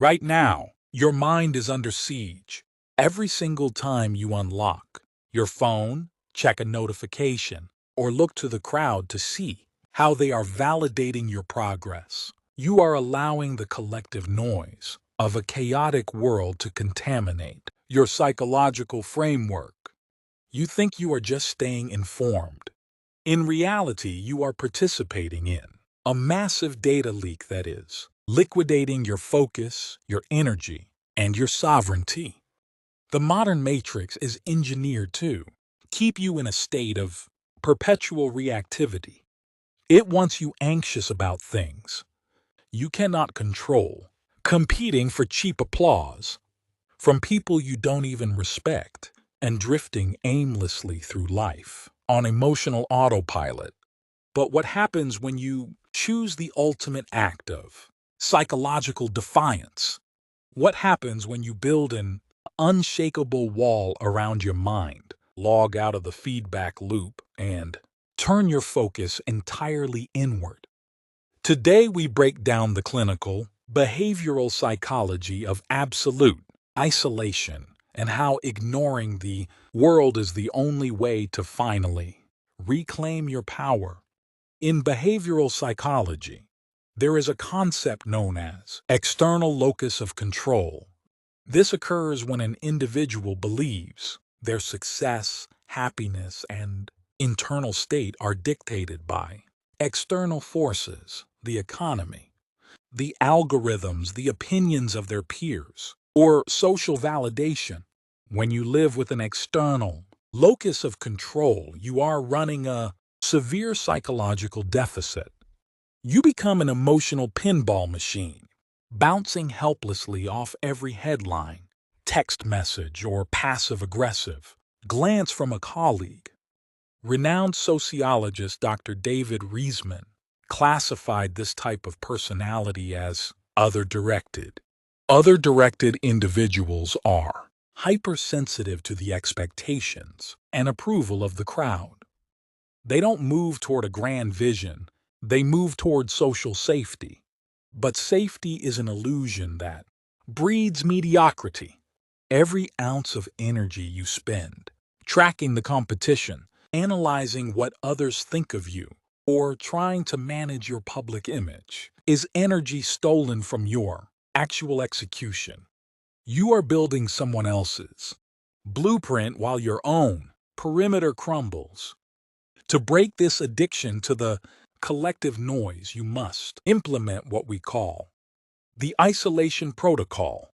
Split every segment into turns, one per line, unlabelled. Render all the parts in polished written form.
Right now, your mind is under siege. Every single time you unlock your phone, check a notification, or look to the crowd to see how they are validating your progress, you are allowing the collective noise of a chaotic world to contaminate your psychological framework. You think you are just staying informed. In reality, you are participating in a massive data leak that is liquidating your focus, your energy, and your sovereignty. The modern matrix is engineered to keep you in a state of perpetual reactivity. It wants you anxious about things you cannot control, competing for cheap applause from people you don't even respect, and drifting aimlessly through life on emotional autopilot. But what happens when you choose the ultimate act of psychological defiance? What happens when you build an unshakable wall around your mind, log out of the feedback loop, and turn your focus entirely inward? Today, we break down the clinical, behavioral psychology of absolute isolation and how ignoring the world is the only way to finally reclaim your power. In behavioral psychology, there is a concept known as external locus of control. This occurs when an individual believes their success, happiness, and internal state are dictated by external forces, the economy, the algorithms, the opinions of their peers, or social validation. When you live with an external locus of control, you are running a severe psychological deficit. You become an emotional pinball machine, bouncing helplessly off every headline, text message, or passive-aggressive glance from a colleague. Renowned sociologist Dr. David Reisman classified this type of personality as other-directed. Other-directed individuals are hypersensitive to the expectations and approval of the crowd. They don't move toward a grand vision, they move toward social safety. But safety is an illusion that breeds mediocrity. Every ounce of energy you spend tracking the competition, analyzing what others think of you, or trying to manage your public image is energy stolen from your actual execution. You are building someone else's blueprint while your own perimeter crumbles. To break this addiction to the collective noise, you must implement what we call the isolation protocol.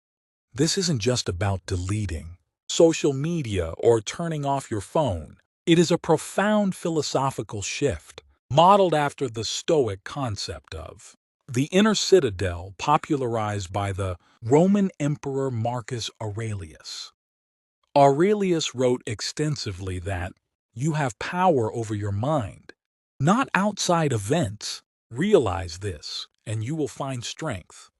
This isn't just about deleting social media or turning off your phone. It is a profound philosophical shift, modeled after the Stoic concept of the inner citadel popularized by the Roman Emperor Marcus Aurelius. Aurelius wrote extensively that you have power over your mind, not outside events. Realize this, and you will find strength.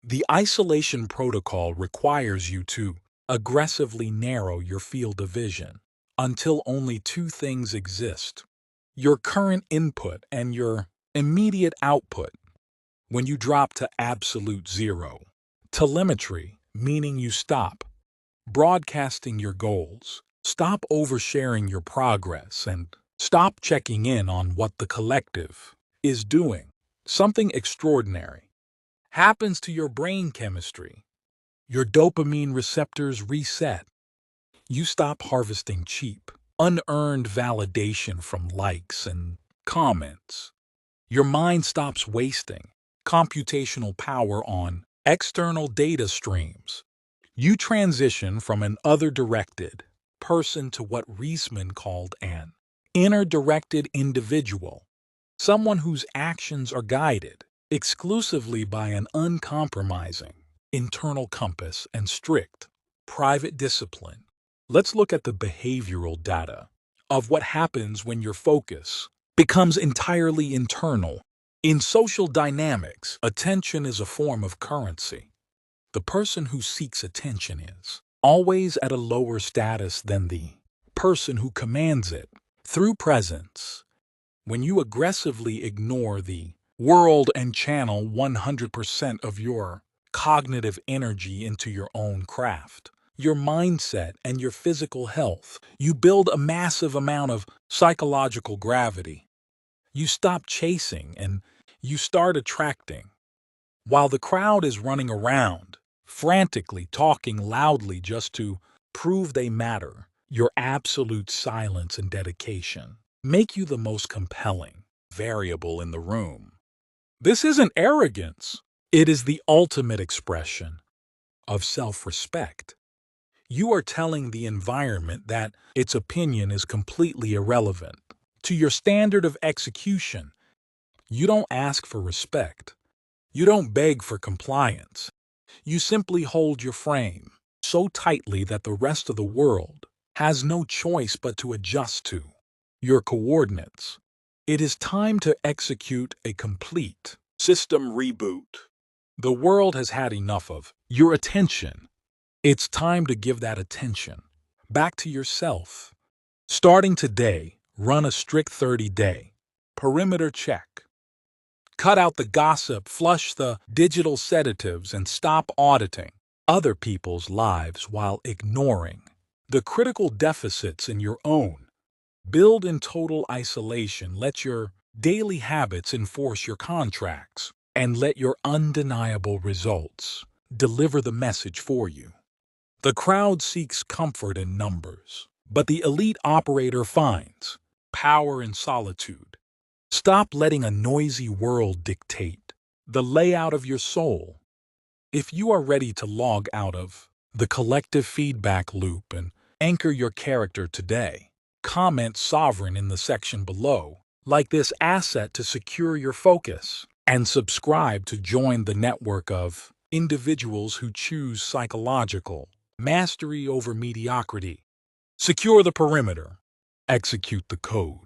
The isolation protocol requires you to aggressively narrow your field of vision until only two things exist: your current input and your immediate output. When you drop to absolute zero, telemetry, meaning you stop broadcasting your goals, stop oversharing your progress, and stop checking in on what the collective is doing, something extraordinary happens to your brain chemistry. Your dopamine receptors reset. You stop harvesting cheap, unearned validation from likes and comments. Your mind stops wasting computational power on external data streams. You transition from an other-directed person to what Reisman called an inner-directed individual, someone whose actions are guided exclusively by an uncompromising internal compass and strict private discipline. Let's look at the behavioral data of what happens when your focus becomes entirely internal. In social dynamics, attention is a form of currency. The person who seeks attention is always at a lower status than the person who commands it through presence. When you aggressively ignore the world and channel 100% of your cognitive energy into your own craft, your mindset, and your physical health. You build a massive amount of psychological gravity. You stop chasing and you start attracting. While the crowd is running around, frantically talking loudly just to prove they matter, your absolute silence and dedication make you the most compelling variable in the room. This isn't arrogance. It is the ultimate expression of self-respect. You are telling the environment that its opinion is completely irrelevant to your standard of execution. You don't ask for respect. You don't beg for compliance. You simply hold your frame so tightly that the rest of the world has no choice but to adjust to your coordinates. It is time to execute a complete system reboot. The world has had enough of your attention. It's time to give that attention back to yourself. Starting today, run a strict 30-day perimeter check. Cut out the gossip, flush the digital sedatives, and stop auditing other people's lives while ignoring the critical deficits in your own. Build in total isolation. Let your daily habits enforce your contracts, and let your undeniable results deliver the message for you. The crowd seeks comfort in numbers, but the elite operator finds power in solitude. Stop letting a noisy world dictate the layout of your soul. If you are ready to log out of the collective feedback loop and anchor your character today, comment sovereign in the section below. Like this asset to secure your focus, and subscribe to join the network of individuals who choose psychological mastery over mediocrity. Secure the perimeter. Execute the code.